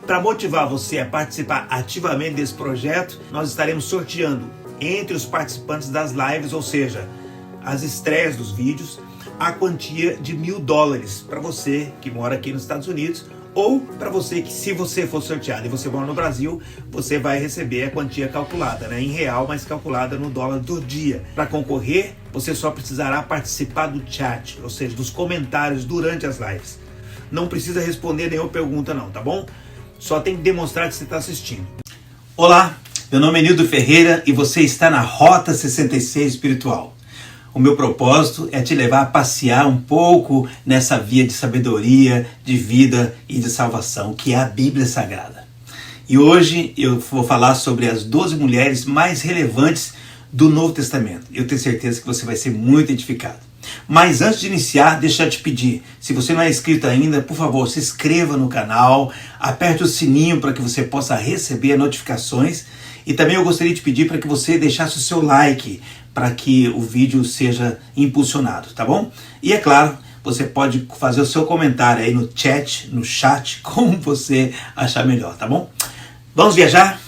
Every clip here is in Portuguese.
Para motivar você a participar ativamente desse projeto, nós estaremos sorteando entre os participantes das lives, ou seja, as estreias dos vídeos, a quantia de $1.000 para você que mora aqui nos Estados Unidos, ou para você que, se você for sorteado e você mora no Brasil, você vai receber a quantia calculada, né, em real, mas calculada no dólar do dia. Para concorrer, você só precisará participar do chat, ou seja, dos comentários durante as lives. Não precisa responder nenhuma pergunta não, tá bom? Só tem que demonstrar que você está assistindo. Olá, meu nome é Nildo Ferreira e você está na Rota 66 Espiritual. O meu propósito é te levar a passear um pouco nessa via de sabedoria, de vida e de salvação, que é a Bíblia Sagrada. E hoje eu vou falar sobre as 12 mulheres mais relevantes do Novo Testamento. Eu tenho certeza que você vai ser muito edificado. Mas antes de iniciar, deixa eu te pedir, se você não é inscrito ainda, por favor, se inscreva no canal, aperte o sininho para que você possa receber notificações. E também eu gostaria de pedir para que você deixasse o seu like, para que o vídeo seja impulsionado, tá bom? E é claro, você pode fazer o seu comentário aí no chat, como você achar melhor, tá bom? Vamos viajar?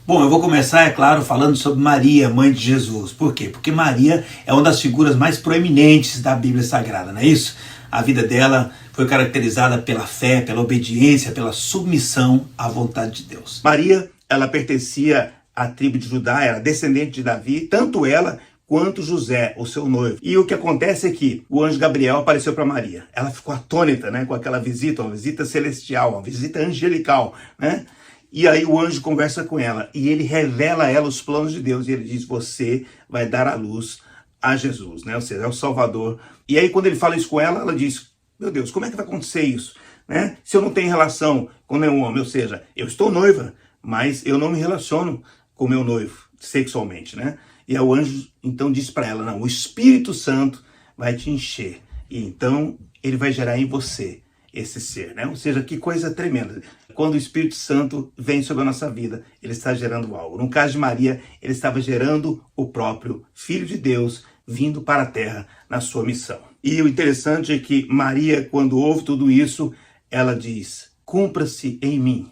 Bom, eu vou começar, é claro, falando sobre Maria, mãe de Jesus. Por quê? Porque Maria é uma das figuras mais proeminentes da Bíblia Sagrada, não é isso? A vida dela foi caracterizada pela fé, pela obediência, pela submissão à vontade de Deus. Maria, ela pertencia à tribo de Judá, era descendente de Davi, tanto ela quanto José, o seu noivo. E o que acontece é que o anjo Gabriel apareceu para Maria. Ela ficou atônita, né, com aquela visita, uma visita celestial, uma visita angelical, né? E aí o anjo conversa com ela e ele revela a ela os planos de Deus. E ele diz, você vai dar à luz a Jesus, né? Ou seja, é o Salvador. E aí quando ele fala isso com ela, ela diz, meu Deus, como é que vai acontecer isso? Né? Se eu não tenho relação com nenhum homem, ou seja, eu estou noiva, mas eu não me relaciono com meu noivo sexualmente, né? E aí o anjo então diz para ela, não, o Espírito Santo vai te encher. E então ele vai gerar em você esse ser, né? Ou seja, que coisa tremenda. Quando o Espírito Santo vem sobre a nossa vida, ele está gerando algo. No caso de Maria, ele estava gerando o próprio Filho de Deus vindo para a terra na sua missão. E o interessante é que Maria, quando ouve tudo isso, ela diz, cumpra-se em mim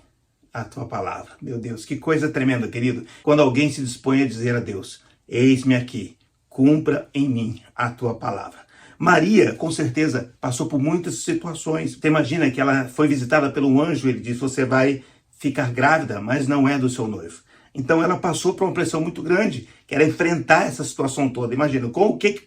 a tua palavra. Meu Deus, que coisa tremenda, querido. Quando alguém se dispõe a dizer a Deus, eis-me aqui, cumpra em mim a tua palavra. Maria, com certeza, passou por muitas situações. Você imagina que ela foi visitada pelo anjo, ele disse, você vai ficar grávida, mas não é do seu noivo. Então ela passou por uma pressão muito grande, que era enfrentar essa situação toda. Imagina,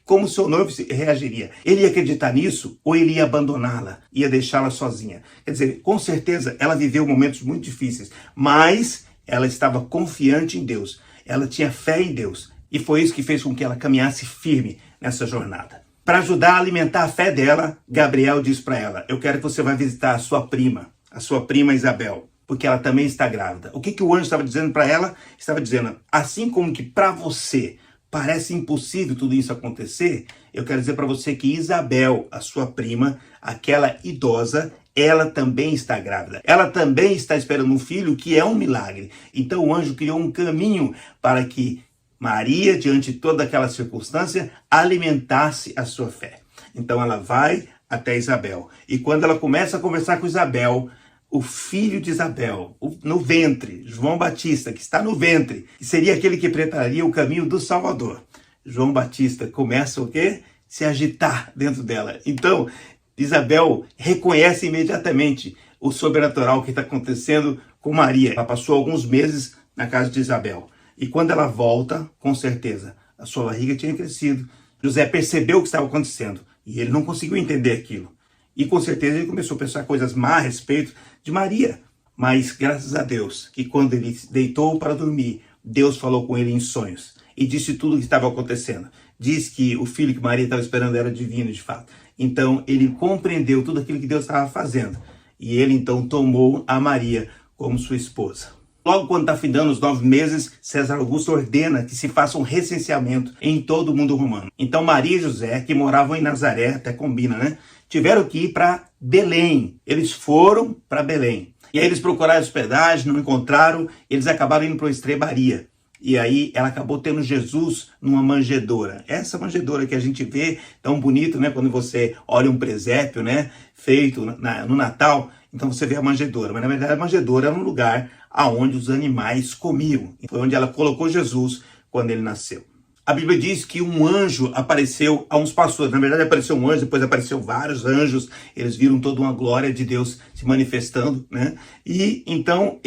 como o seu noivo reagiria? Ele ia acreditar nisso ou ele ia abandoná-la, ia deixá-la sozinha? Quer dizer, com certeza ela viveu momentos muito difíceis, mas ela estava confiante em Deus. Ela tinha fé em Deus e foi isso que fez com que ela caminhasse firme nessa jornada. Para ajudar a alimentar a fé dela, Gabriel diz para ela, eu quero que você vá visitar a sua prima Isabel, porque ela também está grávida. O que o anjo estava dizendo para ela? Estava dizendo, assim como que para você parece impossível tudo isso acontecer, eu quero dizer para você que Isabel, a sua prima, aquela idosa, ela também está grávida. Ela também está esperando um filho, que é um milagre. Então o anjo criou um caminho para que Maria, diante de toda aquela circunstância, alimentasse a sua fé. Então ela vai até Isabel. E quando ela começa a conversar com Isabel, o filho de Isabel, no ventre, João Batista, que está no ventre, que seria aquele que prepararia o caminho do Salvador. João Batista começa o quê? Se agitar dentro dela. Então, Isabel reconhece imediatamente o sobrenatural que está acontecendo com Maria. Ela passou alguns meses na casa de Isabel. E quando ela volta, com certeza, a sua barriga tinha crescido. José percebeu o que estava acontecendo e ele não conseguiu entender aquilo. E com certeza ele começou a pensar coisas má a respeito de Maria. Mas graças a Deus, que quando ele deitou para dormir, Deus falou com ele em sonhos e disse tudo o que estava acontecendo. Diz que o filho que Maria estava esperando era divino de fato. Então ele compreendeu tudo aquilo que Deus estava fazendo. E ele então tomou a Maria como sua esposa. Logo quando está findando os 9 meses, César Augusto ordena que se faça um recenseamento em todo o mundo romano. Então Maria e José, que moravam em Nazaré, até combina, né? Tiveram que ir para Belém. Eles foram para Belém. E aí eles procuraram hospedagem, não encontraram, eles acabaram indo para uma estrebaria. E aí ela acabou tendo Jesus numa manjedoura. Essa manjedoura que a gente vê tão bonito, né? Quando você olha um presépio, né? Feito no Natal, então você vê a manjedoura. Mas na verdade a manjedoura era um lugar aonde os animais comiam. Foi onde ela colocou Jesus quando ele nasceu. A Bíblia diz que um anjo apareceu a uns pastores. Na verdade apareceu um anjo, depois apareceu vários anjos. Eles viram toda uma glória de Deus se manifestando, né? E então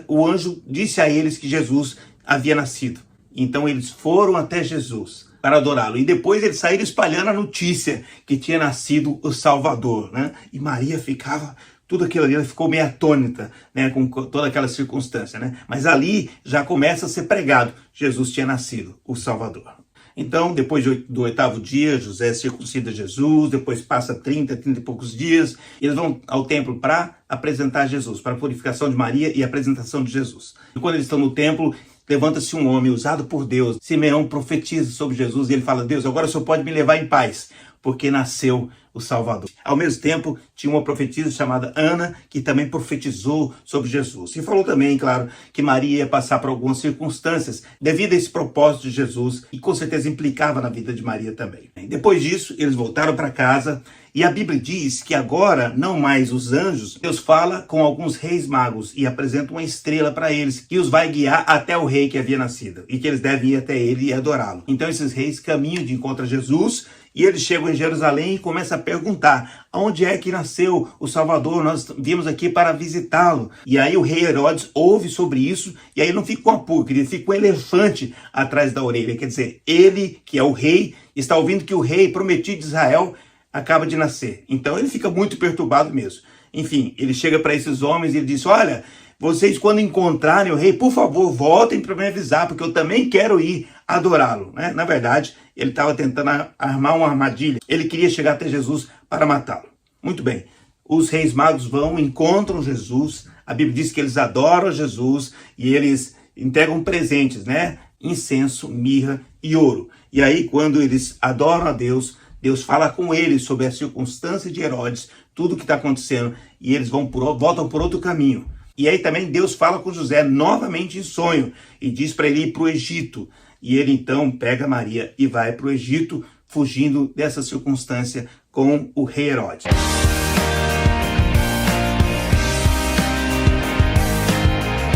o anjo disse a eles que Jesus havia nascido. Então eles foram até Jesus para adorá-lo. E depois eles saíram espalhando a notícia que tinha nascido o Salvador, né? E Maria ficava... Tudo aquilo ali, ela ficou meio atônita, né, com toda aquela circunstância, né? Mas ali já começa a ser pregado. Jesus tinha nascido, o Salvador. Então, depois do 8º dia, José circuncida Jesus, depois passa 30 e poucos dias, e eles vão ao templo para apresentar Jesus, para a purificação de Maria e a apresentação de Jesus. E quando eles estão no templo, levanta-se um homem usado por Deus. Simeão profetiza sobre Jesus e ele fala: Deus, agora o Senhor pode me levar em paz, porque nasceu o Salvador. Ao mesmo tempo, tinha uma profetisa chamada Ana, que também profetizou sobre Jesus. E falou também, claro, que Maria ia passar por algumas circunstâncias devido a esse propósito de Jesus, e com certeza implicava na vida de Maria também. Depois disso, eles voltaram para casa, e a Bíblia diz que agora, não mais os anjos, Deus fala com alguns reis magos e apresenta uma estrela para eles, que os vai guiar até o rei que havia nascido, e que eles devem ir até ele e adorá-lo. Então esses reis caminham de encontro a Jesus, e eles chegam em Jerusalém e começam a perguntar: onde é que nasceu o Salvador? Nós viemos aqui para visitá-lo. E aí o rei Herodes ouve sobre isso, e aí ele não fica com a pulga, ele fica com um elefante atrás da orelha. Quer dizer, ele, que é o rei, está ouvindo que o rei prometido de Israel acaba de nascer. Então ele fica muito perturbado mesmo. Enfim, ele chega para esses homens e ele diz: olha, vocês quando encontrarem o rei, por favor, voltem para me avisar, porque eu também quero ir adorá-lo, né? Na verdade, ele estava tentando armar uma armadilha. Ele queria chegar até Jesus para matá-lo. Muito bem. Os reis magos vão, encontram Jesus. A Bíblia diz que eles adoram Jesus e eles entregam presentes, né? Incenso, mirra e ouro. E aí, quando eles adoram a Deus, Deus fala com eles sobre a circunstância de Herodes, tudo o que está acontecendo, e eles voltam por outro caminho. E aí também Deus fala com José novamente em sonho e diz para ele ir para o Egito. E ele então pega Maria e vai para o Egito, fugindo dessa circunstância com o rei Herodes.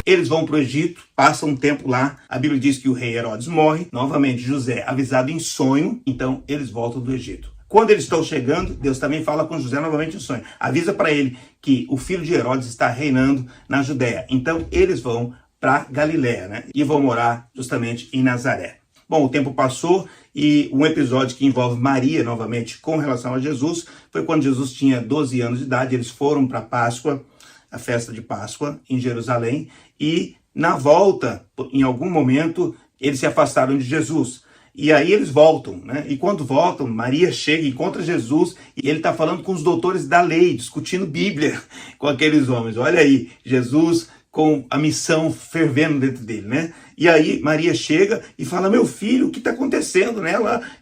Eles vão para o Egito, passam um tempo lá. A Bíblia diz que o rei Herodes morre. Novamente José, avisado em sonho, então eles voltam do Egito. Quando eles estão chegando, Deus também fala com José novamente em sonho. Avisa para ele que o filho de Herodes está reinando na Judéia. Então eles vão para Galiléia, né? E vão morar justamente em Nazaré. Bom, o tempo passou e um episódio que envolve Maria novamente com relação a Jesus foi quando Jesus tinha 12 anos de idade. Eles foram para Páscoa, a festa de Páscoa em Jerusalém, e na volta, em algum momento, eles se afastaram de Jesus. E aí eles voltam, né? E quando voltam, Maria chega, encontra Jesus e ele está falando com os doutores da lei, discutindo Bíblia com aqueles homens. Olha aí, Jesus com a missão fervendo dentro dele, né? E aí Maria chega e fala: meu filho, o que está acontecendo, né?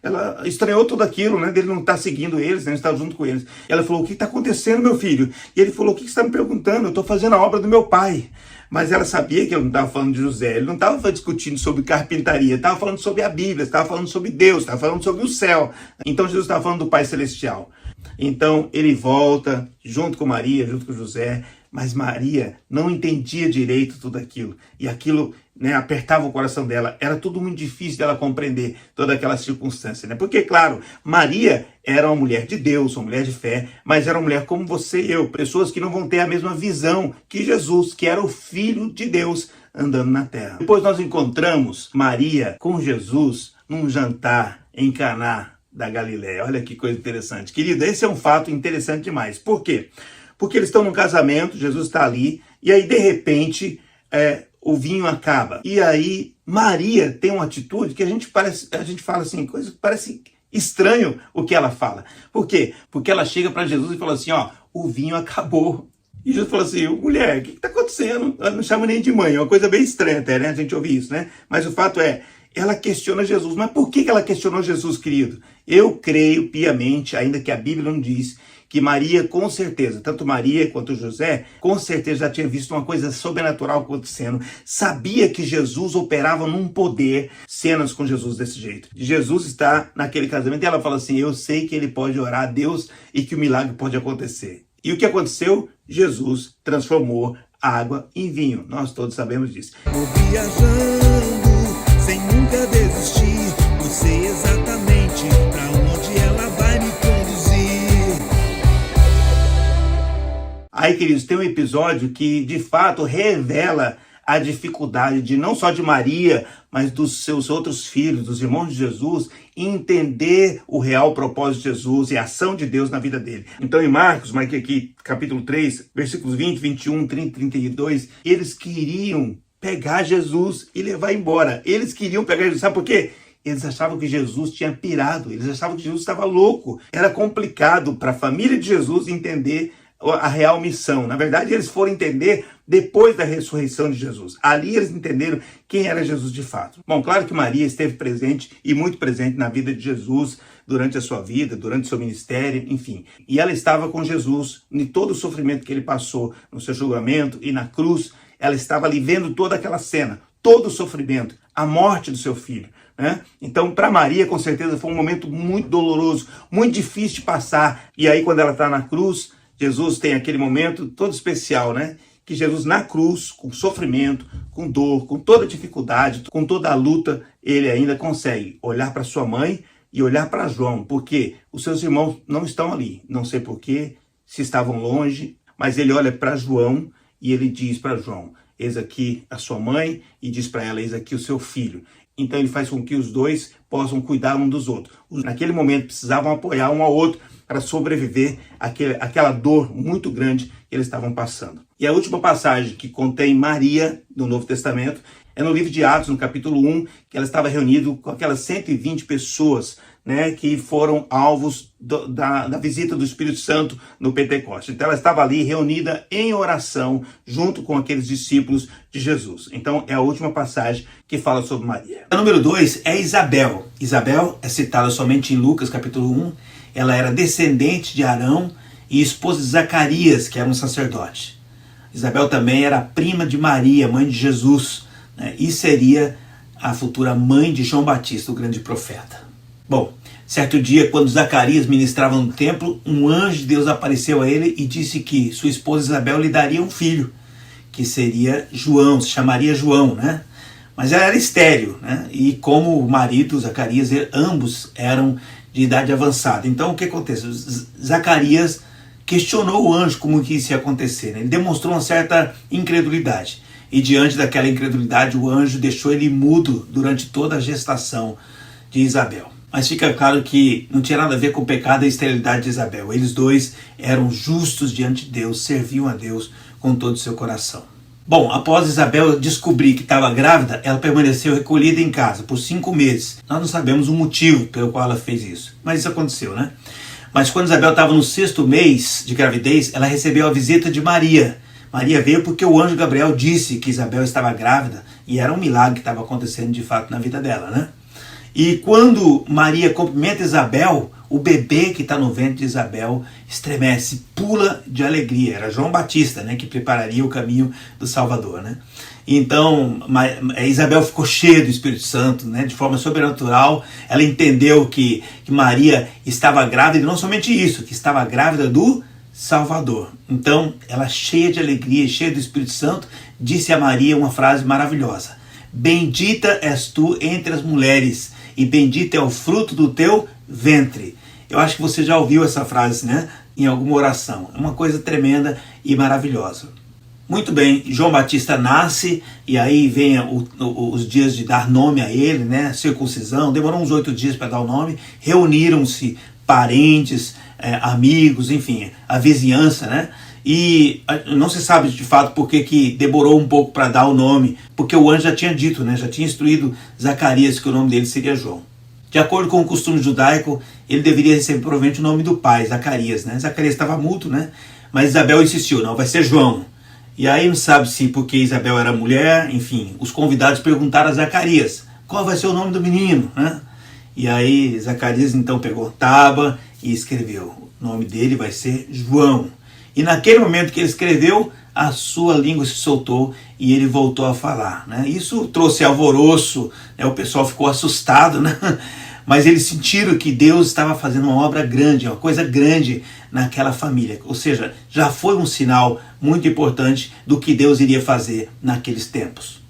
Ela estranhou tudo aquilo, né? Dele não está seguindo eles, não está junto com eles. Ela falou: o que está acontecendo, meu filho? E ele falou: o que você está me perguntando? Eu estou fazendo a obra do meu pai. Mas ela sabia que ele não estava falando de José, ele não estava discutindo sobre carpintaria, estava falando sobre a Bíblia, estava falando sobre Deus, estava falando sobre o céu. Então Jesus estava falando do Pai Celestial. Então ele volta junto com Maria, junto com José, mas Maria não entendia direito tudo aquilo. E aquilo, né, apertava o coração dela. Era tudo muito difícil dela compreender toda aquela circunstância, né? Porque, claro, Maria era uma mulher de Deus, uma mulher de fé, mas era uma mulher como você e eu, pessoas que não vão ter a mesma visão que Jesus, que era o Filho de Deus andando na terra. Depois nós encontramos Maria com Jesus num jantar em Caná da Galiléia. Olha que coisa interessante. Querida, esse é um fato interessante demais. Por quê? Porque eles estão num casamento, Jesus está ali, e aí de repente o vinho acaba. E aí Maria tem uma atitude que a gente fala assim, coisa que parece estranho o que ela fala. Por quê? Porque ela chega para Jesus e fala assim: ó, o vinho acabou. E Jesus falou assim: mulher, o que está acontecendo? Ela não chama nem de mãe, é uma coisa bem estranha até, né? A gente ouve isso, né? Mas o fato é, ela questiona Jesus. Mas por que ela questionou Jesus, querido? Eu creio piamente, ainda que a Bíblia não diz, que Maria, com certeza, tanto Maria quanto José, com certeza já tinha visto uma coisa sobrenatural acontecendo. Sabia que Jesus operava num poder, cenas com Jesus desse jeito. Jesus está naquele casamento e ela fala assim, eu sei que ele pode orar a Deus e que o milagre pode acontecer. E o que aconteceu? Jesus transformou água em vinho. Nós todos sabemos disso. Vou viajando, sem nunca desistir, eu sei exatamente pra onde ela vai me conduzir. Aí, queridos, tem um episódio que, de fato, revela a dificuldade de não só de Maria, mas dos seus outros filhos, dos irmãos de Jesus, entender o real propósito de Jesus e a ação de Deus na vida dele. Então, em Marcos aqui, capítulo 3, versículos 20, 21, 30, 32, eles queriam pegar Jesus e levar embora. Eles queriam pegar Jesus, sabe por quê? Eles achavam que Jesus tinha pirado, eles achavam que Jesus estava louco. Era complicado para a família de Jesus entender a real missão. Na verdade, eles foram entender depois da ressurreição de Jesus. Ali eles entenderam quem era Jesus de fato. Bom, claro que Maria esteve presente e muito presente na vida de Jesus durante a sua vida, durante o seu ministério, enfim. E ela estava com Jesus em todo o sofrimento que ele passou no seu julgamento e na cruz. Ela estava ali vendo toda aquela cena, todo o sofrimento, a morte do seu filho. Então, para Maria, com certeza, foi um momento muito doloroso, muito difícil de passar. E aí, quando ela está na cruz, Jesus tem aquele momento todo especial, né? Que Jesus na cruz, com sofrimento, com dor, com toda dificuldade, com toda a luta, ele ainda consegue olhar para sua mãe e olhar para João, porque os seus irmãos não estão ali. Não sei porquê, se estavam longe, mas ele olha para João e ele diz para João, eis aqui a sua mãe, e diz para ela, eis aqui o seu filho. Então ele faz com que os dois possam cuidar um dos outros. Naquele momento precisavam apoiar um ao outro para sobreviver àquela dor muito grande que eles estavam passando. E a última passagem que contém Maria no Novo Testamento é no livro de Atos, no capítulo 1, que ela estava reunida com aquelas 120 pessoas, né, que foram alvos da visita do Espírito Santo no Pentecostes. Então ela estava ali reunida em oração junto com aqueles discípulos de Jesus. Então é a última passagem que fala sobre Maria. A número 2 é Isabel. Isabel é citada somente em Lucas capítulo 1. Ela era descendente de Arão e esposa de Zacarias, que era um sacerdote. Isabel também era prima de Maria, mãe de Jesus, né, e seria a futura mãe de João Batista, o grande profeta. Bom, certo dia, quando Zacarias ministrava no templo, um anjo de Deus apareceu a ele e disse que sua esposa Isabel lhe daria um filho, que seria João, se chamaria João, né? Mas ela era estéril, né? E como o marido, Zacarias, ambos eram de idade avançada. Então, o que acontece? Zacarias questionou o anjo como que isso ia acontecer, né? Ele demonstrou uma certa incredulidade. E diante daquela incredulidade, o anjo deixou ele mudo durante toda a gestação de Isabel. Mas fica claro que não tinha nada a ver com o pecado e a esterilidade de Isabel. Eles dois eram justos diante de Deus, serviam a Deus com todo o seu coração. Bom, após Isabel descobrir que estava grávida, ela permaneceu recolhida em casa por 5 meses. Nós não sabemos o motivo pelo qual ela fez isso, mas isso aconteceu, né? Mas quando Isabel estava no 6º mês de gravidez, ela recebeu a visita de Maria. Maria veio porque o anjo Gabriel disse que Isabel estava grávida e era um milagre que estava acontecendo de fato na vida dela, né? E quando Maria cumprimenta Isabel, o bebê que está no ventre de Isabel estremece, pula de alegria. Era João Batista, né, que prepararia o caminho do Salvador, né? Então, Isabel ficou cheia do Espírito Santo, né, de forma sobrenatural. Ela entendeu que Maria estava grávida, e não somente isso, que estava grávida do Salvador. Então, ela cheia de alegria, cheia do Espírito Santo, disse a Maria uma frase maravilhosa. Bendita és tu entre as mulheres, e bendito é o fruto do teu ventre. Eu acho que você já ouviu essa frase, né, em alguma oração. É uma coisa tremenda e maravilhosa. Muito bem, João Batista nasce, e aí vem os dias de dar nome a ele, né, circuncisão. Demorou uns 8 dias para dar o nome. Reuniram-se parentes, amigos, enfim, a vizinhança, né? E não se sabe de fato por que demorou um pouco para dar o nome, porque o anjo já tinha dito, né, já tinha instruído Zacarias que o nome dele seria João. De acordo com o costume judaico, ele deveria receber provavelmente o nome do pai, Zacarias, né? Zacarias estava mudo, né? Mas Isabel insistiu, não, vai ser João. E aí não sabe se porque Isabel era mulher, enfim, os convidados perguntaram a Zacarias, qual vai ser o nome do menino, né? E aí Zacarias então pegou tábua e escreveu. O nome dele vai ser João. E naquele momento que ele escreveu, a sua língua se soltou e ele voltou a falar, né? Isso trouxe alvoroço, né? O pessoal ficou assustado, né? Mas eles sentiram que Deus estava fazendo uma obra grande, uma coisa grande naquela família. Ou seja, já foi um sinal muito importante do que Deus iria fazer naqueles tempos.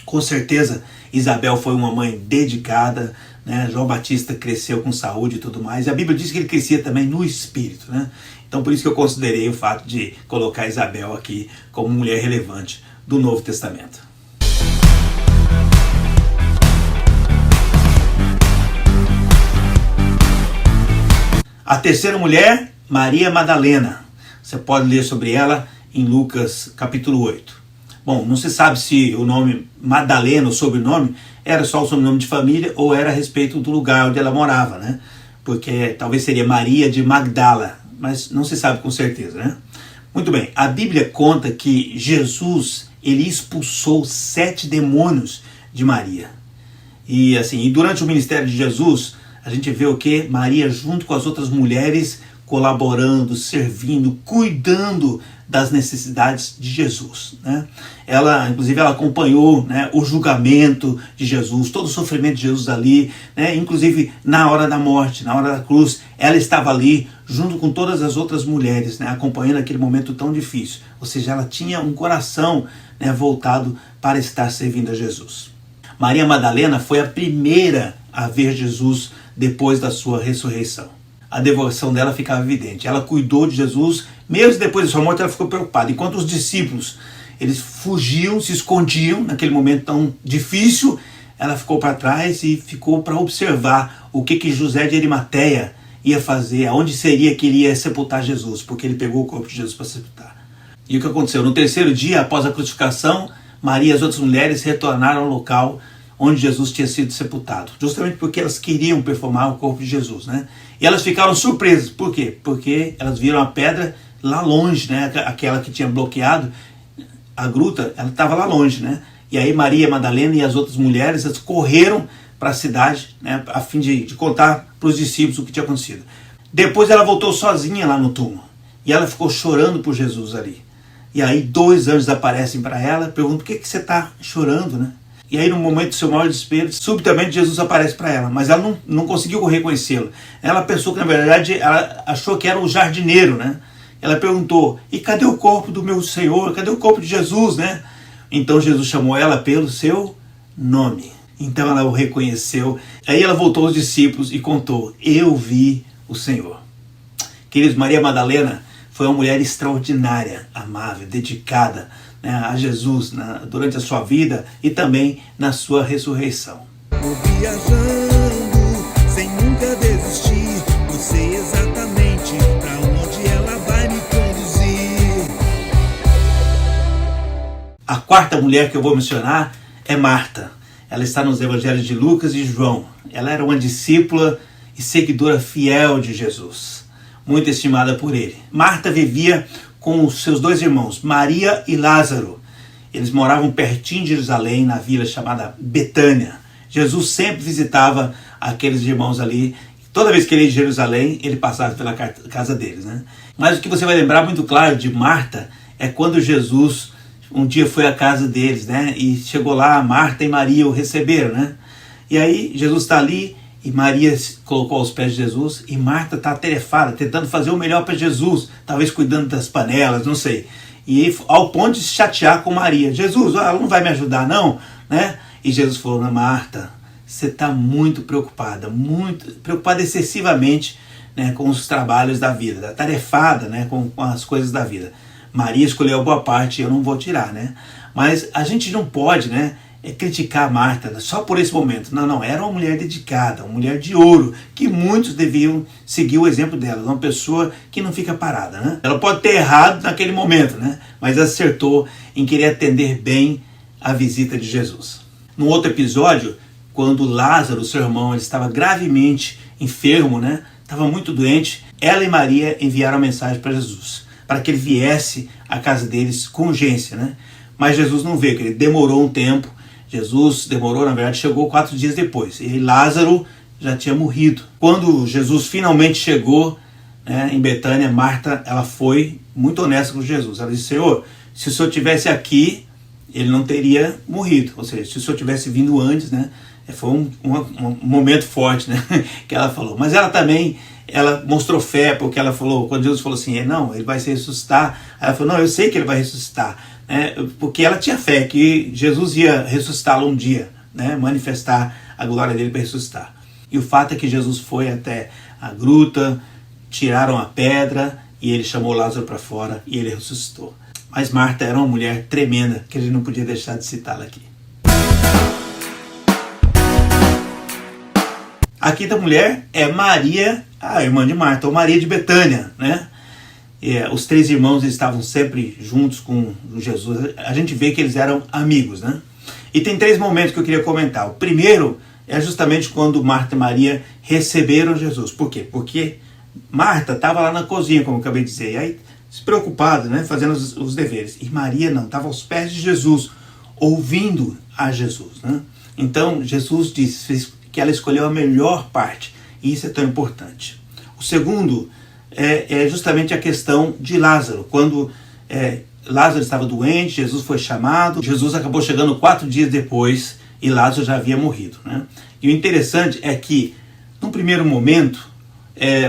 Com certeza, Isabel foi uma mãe dedicada, né? João Batista cresceu com saúde e tudo mais. E a Bíblia diz que ele crescia também no espírito, né? Então por isso que eu considerei o fato de colocar Isabel aqui como mulher relevante do Novo Testamento. A terceira mulher, Maria Madalena. Você pode ler sobre ela em Lucas capítulo 8. Bom, não se sabe se o nome Madalena, o sobrenome, era só o sobrenome de família ou era a respeito do lugar onde ela morava, né? Porque talvez seria Maria de Magdala, mas não se sabe com certeza, né? Muito bem, a Bíblia conta que Jesus, ele expulsou 7 demônios de Maria. E assim, e durante o ministério de Jesus, a gente vê o que? Maria junto com as outras mulheres colaborando, servindo, cuidando das necessidades de Jesus, né? Ela, inclusive, ela acompanhou, né, o julgamento de Jesus, todo o sofrimento de Jesus ali, né? Inclusive na hora da morte, na hora da cruz, ela estava ali junto com todas as outras mulheres, né, acompanhando aquele momento tão difícil. Ou seja, ela tinha um coração, né, voltado para estar servindo a Jesus. Maria Madalena foi a primeira a ver Jesus depois da sua ressurreição. A devoção dela ficava evidente. Ela cuidou de Jesus, mesmo depois de sua morte ela ficou preocupada. Enquanto os discípulos, eles fugiam, se escondiam naquele momento tão difícil, ela ficou para trás e ficou para observar o que José de Arimateia ia fazer, aonde seria que ele ia sepultar Jesus, porque ele pegou o corpo de Jesus para sepultar. E o que aconteceu? No terceiro dia, após a crucificação, Maria e as outras mulheres retornaram ao local onde Jesus tinha sido sepultado, justamente porque elas queriam perfumar o corpo de Jesus, né? E elas ficaram surpresas. Por quê? Porque elas viram a pedra lá longe, né? Aquela que tinha bloqueado a gruta, ela estava lá longe, né? E aí Maria Madalena e as outras mulheres, elas correram para a cidade, né, a fim de contar para os discípulos o que tinha acontecido. Depois ela voltou sozinha lá no túmulo e ela ficou chorando por Jesus ali. E aí 2 anjos aparecem para ela, perguntam: por que você está chorando, né? E aí, no momento do seu maior desespero, subitamente Jesus aparece para ela, mas ela não conseguiu reconhecê-lo. Ela pensou que, na verdade, ela achou que era o jardineiro, né? Ela perguntou: e cadê o corpo do meu Senhor? Cadê o corpo de Jesus, né? Então Jesus chamou ela pelo seu nome. Então ela o reconheceu. Aí ela voltou aos discípulos e contou: eu vi o Senhor. Queridos, Maria Madalena foi uma mulher extraordinária, amável, dedicada, né, a Jesus durante a sua vida e também na sua ressurreição. Vou viajando sem nunca desistir. Eu sei exatamente para onde ela vai me conduzir. A quarta mulher que eu vou mencionar é Marta. Ela está nos evangelhos de Lucas e João. Ela era uma discípula e seguidora fiel de Jesus, muito estimada por ele. Marta vivia com os seus 2 irmãos, Maria e Lázaro. Eles moravam pertinho de Jerusalém, na vila chamada Betânia. Jesus sempre visitava aqueles irmãos ali. Toda vez que ele ia de Jerusalém, ele passava pela casa deles, né? Mas o que você vai lembrar muito claro de Marta é quando Jesus um dia foi à casa deles, né? E chegou lá, Marta e Maria o receberam, né? E aí Jesus está ali e Maria se colocou aos pés de Jesus e Marta está atarefada, tentando fazer o melhor para Jesus, talvez cuidando das panelas, não sei. E ao ponto de se chatear com Maria. Jesus, ela não vai me ajudar não, né? E Jesus falou: Marta, você está muito preocupada excessivamente, né, com os trabalhos da vida, atarefada, né, com as coisas da vida. Maria escolheu a boa parte, eu não vou tirar, né? Mas a gente não pode, né, criticar Marta só por esse momento. Não, era uma mulher dedicada, uma mulher de ouro, que muitos deviam seguir o exemplo dela, uma pessoa que não fica parada, né? Ela pode ter errado naquele momento, né? Mas acertou em querer atender bem a visita de Jesus. No outro episódio, quando Lázaro, seu irmão, ele estava gravemente enfermo, né? Estava muito doente, ela e Maria enviaram a mensagem para Jesus, para que ele viesse à casa deles com urgência, né? Mas Jesus não veio, ele demorou um tempo. Jesus demorou, na verdade, chegou 4 dias depois. E Lázaro já tinha morrido. Quando Jesus finalmente chegou, né, em Betânia, Marta, ela foi muito honesta com Jesus. Ela disse: Senhor, se o Senhor estivesse aqui, ele não teria morrido. Ou seja, se o Senhor tivesse vindo antes, né? Foi um momento forte, né? Que ela falou. Mas ela também, ela mostrou fé, porque ela falou, quando Jesus falou assim, não, ele vai se ressuscitar. Ela falou, não, eu sei que ele vai ressuscitar. Né? Porque ela tinha fé que Jesus ia ressuscitá-lo um dia, né? Manifestar a glória dele para ressuscitar. E o fato é que Jesus foi até a gruta, tiraram a pedra e ele chamou Lázaro para fora e ele ressuscitou. Mas Marta era uma mulher tremenda, que a gente não podia deixar de citá-la aqui. A quinta mulher é Maria, a irmã de Marta, ou Maria de Betânia, né? Os três irmãos estavam sempre juntos com Jesus. A gente vê que eles eram amigos, né? E tem três momentos que eu queria comentar. O primeiro é justamente quando Marta e Maria receberam Jesus. Por quê? Porque Marta estava lá na cozinha, como eu acabei de dizer, e aí despreocupada, né, fazendo os deveres. E Maria não, estava aos pés de Jesus, ouvindo a Jesus, né? Então Jesus disse que ela escolheu a melhor parte, e isso é tão importante. O segundo é justamente a questão de Lázaro. Quando Lázaro estava doente, Jesus foi chamado, Jesus acabou chegando 4 dias depois e Lázaro já havia morrido, né? E o interessante é que, num primeiro momento,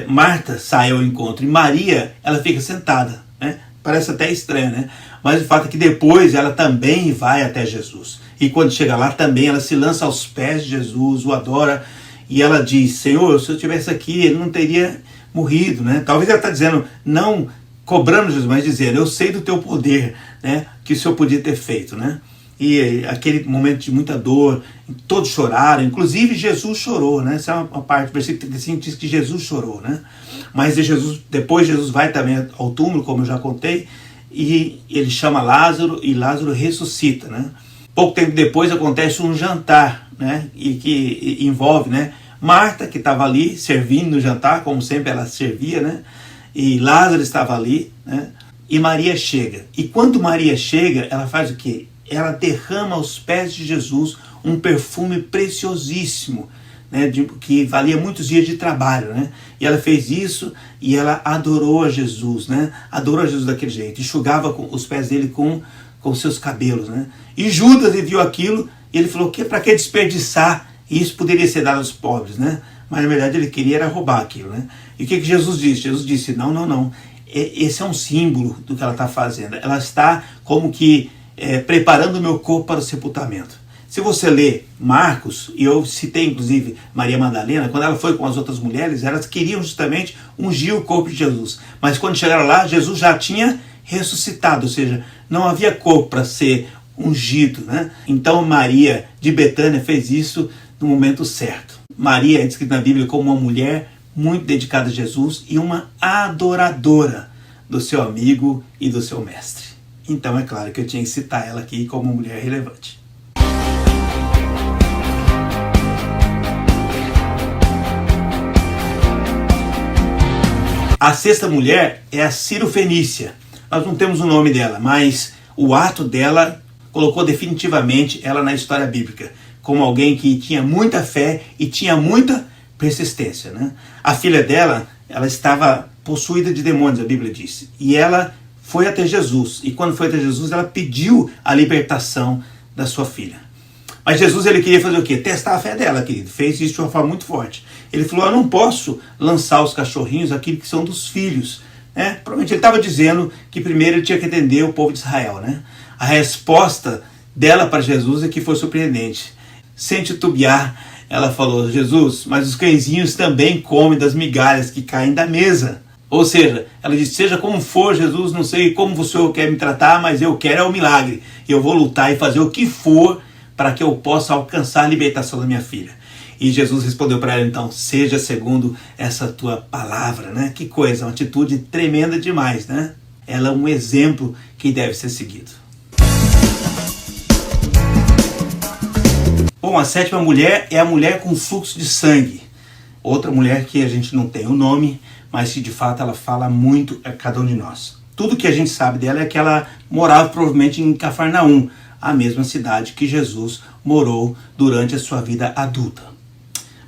Marta sai ao encontro e Maria, ela fica sentada, né? Parece até estranho, né? Mas o fato é que depois ela também vai até Jesus. E quando chega lá também ela se lança aos pés de Jesus, o adora, e ela diz: Senhor, se eu estivesse aqui, ele não teria morrido, né? Talvez ela está dizendo, não cobrando Jesus, mas dizendo: eu sei do teu poder, né? Que o Senhor podia ter feito, né? E aquele momento de muita dor, todos choraram, inclusive Jesus chorou, né? Essa é uma parte do versículo 35 diz que Jesus chorou, né? Mas depois Jesus vai também ao túmulo, como eu já contei, e ele chama Lázaro e Lázaro ressuscita, né? Pouco tempo depois acontece um jantar, né? E que envolve, né, Marta, que estava ali servindo no jantar, como sempre ela servia, né? E Lázaro estava ali, né? E Maria chega. E quando Maria chega, ela faz o quê? Ela derrama aos pés de Jesus um perfume preciosíssimo, né, que valia muitos dias de trabalho, né? E ela fez isso e ela adorou a Jesus, né? Adorou a Jesus daquele jeito, enxugava os pés dele com seus cabelos, né? E Judas viu aquilo e ele falou: para que desperdiçar? Isso poderia ser dado aos pobres, né? Mas na verdade ele queria era roubar aquilo, né? E o que Jesus disse? Jesus disse: não. Esse é um símbolo do que ela está fazendo. Ela está como que preparando o meu corpo para o sepultamento. Se você ler Marcos, e eu citei inclusive Maria Madalena, quando ela foi com as outras mulheres, elas queriam justamente ungir o corpo de Jesus. Mas quando chegaram lá, Jesus já tinha ressuscitado, ou seja, não havia corpo para ser ungido, né? Então Maria de Betânia fez isso no momento certo. Maria é descrita na Bíblia como uma mulher muito dedicada a Jesus e uma adoradora do seu amigo e do seu mestre. Então é claro que eu tinha que citar ela aqui como uma mulher relevante. A sexta mulher é a Cirofenícia. Nós não temos o nome dela, mas o ato dela colocou definitivamente ela na história bíblica, como alguém que tinha muita fé e tinha muita persistência, né? A filha dela, ela estava possuída de demônios, a Bíblia diz, e ela foi até Jesus, e quando foi até Jesus, ela pediu a libertação da sua filha. Mas Jesus, ele queria fazer o quê? Testar a fé dela, querido. Fez isso de uma forma muito forte. Ele falou: eu não posso lançar os cachorrinhos, aquilo que são dos filhos, né? Provavelmente ele estava dizendo que primeiro ele tinha que atender o povo de Israel, né? A resposta dela para Jesus é que foi surpreendente. Sem titubear, ela falou: Jesus, mas os cãezinhos também comem das migalhas que caem da mesa. Ou seja, ela disse: seja como for, Jesus, não sei como o Senhor quer me tratar, mas eu quero é o milagre. Eu vou lutar e fazer o que for para que eu possa alcançar a libertação da minha filha. E Jesus respondeu para ela então: seja segundo essa tua palavra, né? Que coisa, uma atitude tremenda demais, né? Ela é um exemplo que deve ser seguido. Bom, a sétima mulher é a mulher com fluxo de sangue. Outra mulher que a gente não tem o nome, mas que de fato ela fala muito a cada um de nós. Tudo que a gente sabe dela é que ela morava provavelmente em Cafarnaum, a mesma cidade que Jesus morou durante a sua vida adulta.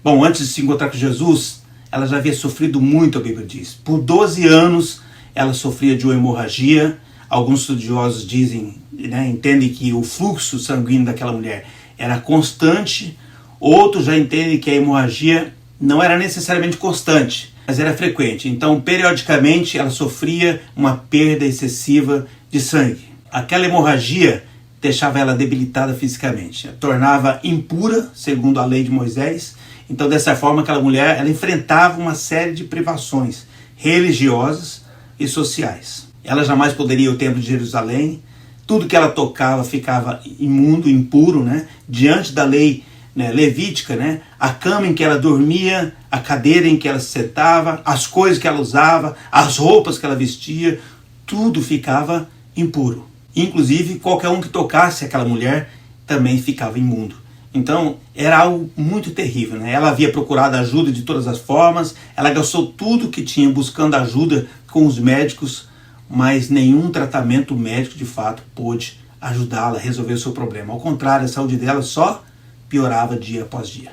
Bom, antes de se encontrar com Jesus, ela já havia sofrido muito, a Bíblia diz. Por 12 anos ela sofria de uma hemorragia. Alguns estudiosos dizem, entendem que o fluxo sanguíneo daquela mulher era constante. Outros já entendem que a hemorragia não era necessariamente constante, mas era frequente. Então, periodicamente, ela sofria uma perda excessiva de sangue. Aquela hemorragia deixava ela debilitada fisicamente, a tornava impura, segundo a lei de Moisés. Então, dessa forma, aquela mulher ela enfrentava uma série de privações religiosas e sociais. Ela jamais poderia ir ao templo de Jerusalém. Tudo que ela tocava ficava imundo, impuro, diante da lei levítica, a cama em que ela dormia, a cadeira em que ela se sentava, as coisas que ela usava, as roupas que ela vestia, tudo ficava impuro. Inclusive, qualquer um que tocasse aquela mulher também ficava imundo. Então, era algo muito terrível. Ela havia procurado ajuda de todas as formas, ela gastou tudo que tinha buscando ajuda com os médicos, mas nenhum tratamento médico de fato pôde ajudá-la a resolver o seu problema. Ao contrário, a saúde dela só piorava dia após dia.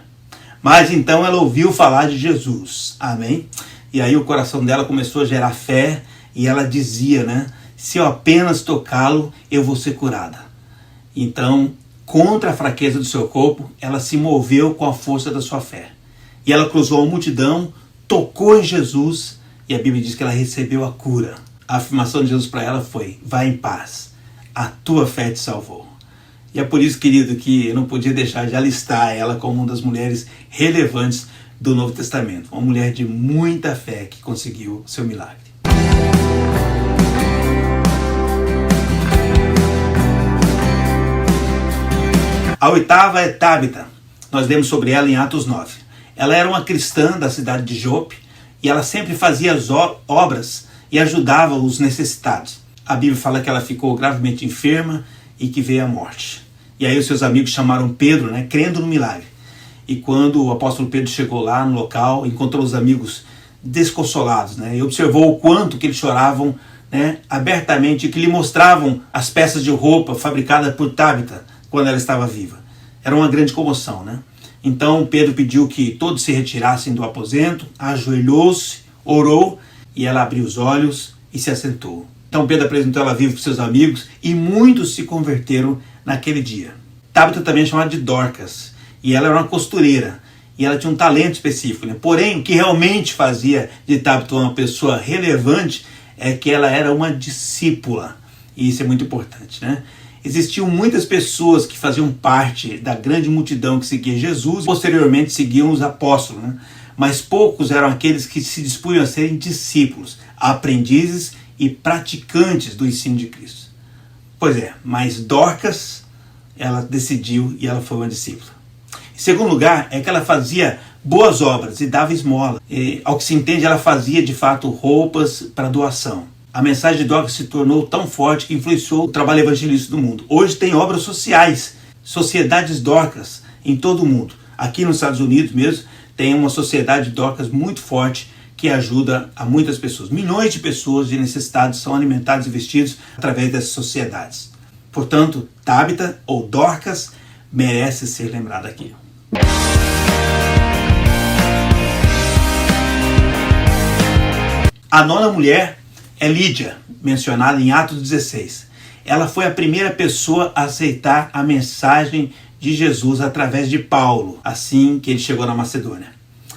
Mas então ela ouviu falar de Jesus, amém? E aí o coração dela começou a gerar fé e ela dizia, se eu apenas tocá-lo, eu vou ser curada. Então, contra a fraqueza do seu corpo, ela se moveu com a força da sua fé. E ela cruzou a multidão, tocou em Jesus e a Bíblia diz que ela recebeu a cura. A afirmação de Jesus para ela foi: vai em paz, a tua fé te salvou. E é por isso, querido, que eu não podia deixar de alistar ela como uma das mulheres relevantes do Novo Testamento. Uma mulher de muita fé que conseguiu seu milagre. A oitava é Tábita. Nós lemos sobre ela em Atos 9. Ela era uma cristã da cidade de Jope e ela sempre fazia as obras e ajudava os necessitados. A Bíblia fala que ela ficou gravemente enferma e que veio à morte. E aí os seus amigos chamaram Pedro, crendo no milagre. E quando o apóstolo Pedro chegou lá no local, encontrou os amigos desconsolados, e observou o quanto que eles choravam abertamente, que lhe mostravam as peças de roupa fabricadas por Tábita quando ela estava viva. Era uma grande comoção, Então Pedro pediu que todos se retirassem do aposento, ajoelhou-se, orou, e ela abriu os olhos e se assentou. Então Pedro apresentou ela viva para seus amigos e muitos se converteram naquele dia. Tábita também é chamada de Dorcas, e ela era uma costureira, e ela tinha um talento específico. Porém, o que realmente fazia de Tábita uma pessoa relevante é que ela era uma discípula, e isso é muito importante. Existiam muitas pessoas que faziam parte da grande multidão que seguia Jesus e posteriormente seguiam os apóstolos, mas poucos eram aqueles que se dispunham a serem discípulos, aprendizes e praticantes do ensino de Cristo. Pois é, mas Dorcas, ela decidiu e ela foi uma discípula. Em segundo lugar, é que ela fazia boas obras e dava esmola. E, ao que se entende, ela fazia de fato roupas para doação. A mensagem de Dorcas se tornou tão forte que influenciou o trabalho evangelístico do mundo. Hoje tem obras sociais, sociedades Dorcas em todo o mundo. Aqui nos Estados Unidos mesmo, tem uma sociedade Dorcas muito forte que ajuda a muitas pessoas. Milhões de pessoas de necessitados são alimentados e vestidos através dessas sociedades. Portanto, Tábita ou Dorcas merece ser lembrada aqui. A nona mulher é Lídia, mencionada em Atos 16. Ela foi a primeira pessoa a aceitar a mensagem de Jesus através de Paulo, assim que ele chegou na Macedônia.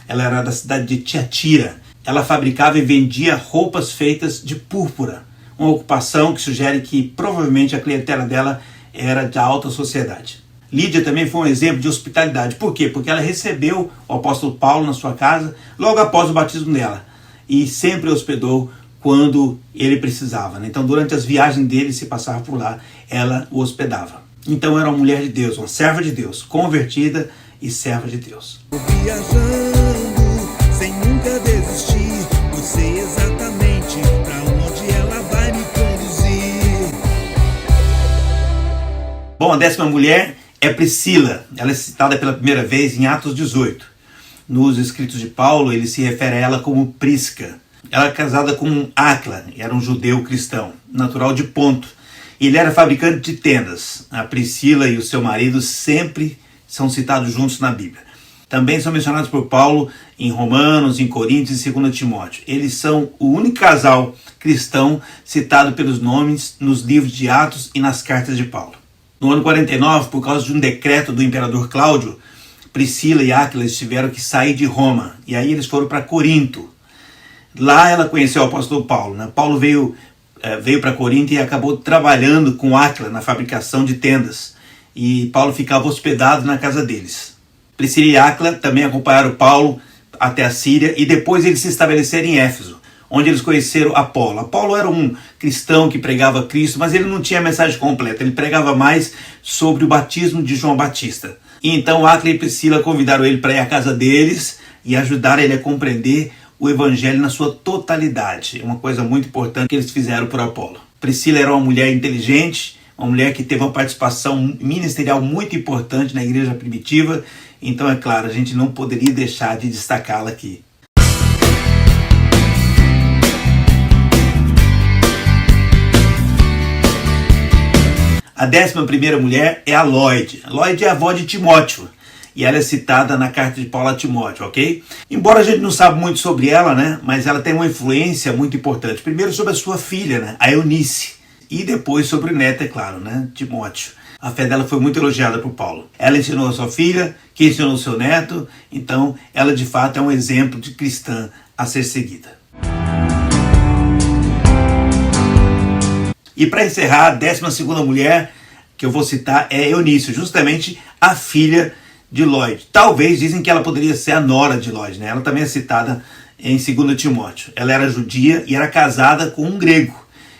Ela era da cidade de Tiatira. Ela fabricava e vendia roupas feitas de púrpura, uma ocupação que sugere que provavelmente a clientela dela era da alta sociedade. Lídia também foi um exemplo de hospitalidade. Por quê? Porque ela recebeu o apóstolo Paulo na sua casa logo após o batismo dela e sempre hospedou quando ele precisava. Então, durante as viagens dele, se passava por lá, ela o hospedava. Então, era uma mulher de Deus, uma serva de Deus, convertida e serva de Deus. Viajando, sem nunca desistir, eu sei exatamente para onde ela vai me conduzir. Bom, a 10ª mulher é Priscila. Ela é citada pela primeira vez em Atos 18. Nos escritos de Paulo, ele se refere a ela como Prisca. Ela é casada com Áquila, era um judeu cristão, natural de Ponto. Ele era fabricante de tendas. A Priscila e o seu marido sempre são citados juntos na Bíblia. também são mencionados por Paulo em Romanos, em Coríntios e 2 Timóteo. Eles são o único casal cristão citado pelos nomes nos livros de Atos e nas cartas de Paulo. No ano 49, por causa de um decreto do imperador Cláudio, Priscila e Áquila tiveram que sair de Roma, e aí eles foram para Corinto. Lá ela conheceu o apóstolo Paulo, né? Paulo veio para Corinto e acabou trabalhando com Áquila na fabricação de tendas, e Paulo ficava hospedado na casa deles. Priscila e Áquila também acompanharam Paulo até a Síria, e depois eles se estabeleceram em Éfeso, onde eles conheceram Apolo. Apolo era um cristão que pregava Cristo, mas ele não tinha a mensagem completa, ele pregava mais sobre o batismo de João Batista. E então Áquila e Priscila convidaram ele para ir à casa deles e ajudaram ele a compreender o evangelho na sua totalidade. É uma coisa muito importante que eles fizeram por Apolo. Priscila era uma mulher inteligente, uma mulher que teve uma participação ministerial muito importante na igreja primitiva, então é claro, a gente não poderia deixar de destacá-la aqui. A 11ª mulher é a Lloyd. A Lloyd é a avó de Timóteo, e ela é citada na carta de Paulo a Timóteo, ok? Embora a gente não saiba muito sobre ela, né? Mas ela tem uma influência muito importante. Primeiro sobre a sua filha, né? A Eunice. E depois sobre o neto, é claro, né? Timóteo. A fé dela foi muito elogiada por Paulo. Ela ensinou a sua filha, que ensinou o seu neto. Então, ela de fato é um exemplo de cristã a ser seguida. E para encerrar, a 12ª mulher que eu vou citar é Eunice, justamente a filha de Lloyd. Talvez dizem que ela poderia ser a nora de Lloyd, né? Ela também é citada em 2 Timóteo. Ela era judia e era casada com um grego.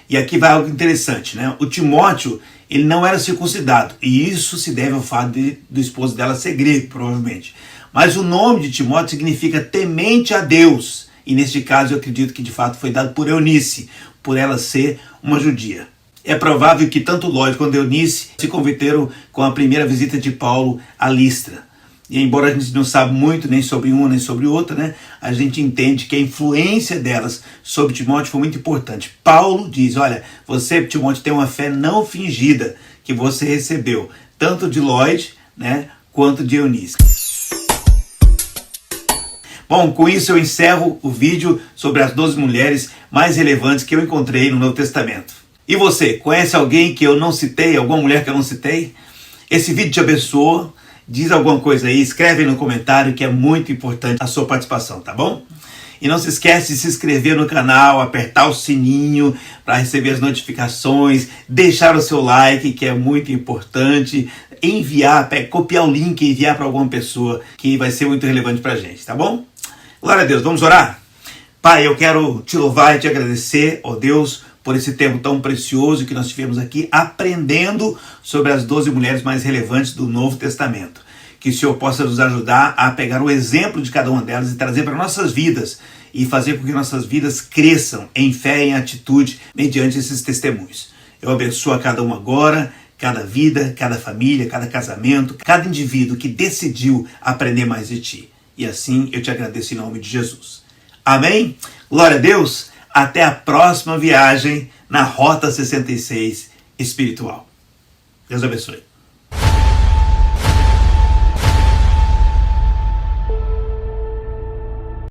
E aqui vai algo interessante, né? O Timóteo, ele não era circuncidado, e isso se deve ao fato do esposo dela ser grego, provavelmente. Mas o nome de Timóteo significa temente a Deus, e neste caso eu acredito que de fato foi dado por Eunice, por ela ser uma judia. É provável que tanto Lloyd quanto Eunice se converteram com a primeira visita de Paulo a Listra. E embora a gente não saiba muito nem sobre uma nem sobre outra, né, a gente entende que a influência delas sobre Timóteo foi muito importante. Paulo diz, olha, você, Timóteo, tem uma fé não fingida que você recebeu, tanto de Lloyd, né, quanto de Eunice. Bom, com isso eu encerro o vídeo sobre as 12 mulheres mais relevantes que eu encontrei no Novo Testamento. E você, conhece alguém que eu não citei, alguma mulher que eu não citei? Esse vídeo te abençoou? Diz alguma coisa aí, escreve aí no comentário que é muito importante a sua participação, tá bom? E não se esquece de se inscrever no canal, apertar o sininho para receber as notificações, deixar o seu like, que é muito importante, enviar, copiar o link e enviar para alguma pessoa que vai ser muito relevante para a gente, tá bom? Glória a Deus, vamos orar? Pai, eu quero te louvar e te agradecer, ó Deus, por esse tempo tão precioso que nós tivemos aqui aprendendo sobre as 12 mulheres mais relevantes do Novo Testamento. Que o Senhor possa nos ajudar a pegar o exemplo de cada uma delas e trazer para nossas vidas e fazer com que nossas vidas cresçam em fé e em atitude mediante esses testemunhos. Eu abençoo a cada uma agora, cada vida, cada família, cada casamento, cada indivíduo que decidiu aprender mais de Ti. E assim eu te agradeço em nome de Jesus. Amém? Glória a Deus! Até a próxima viagem na Rota 66 espiritual. Deus abençoe.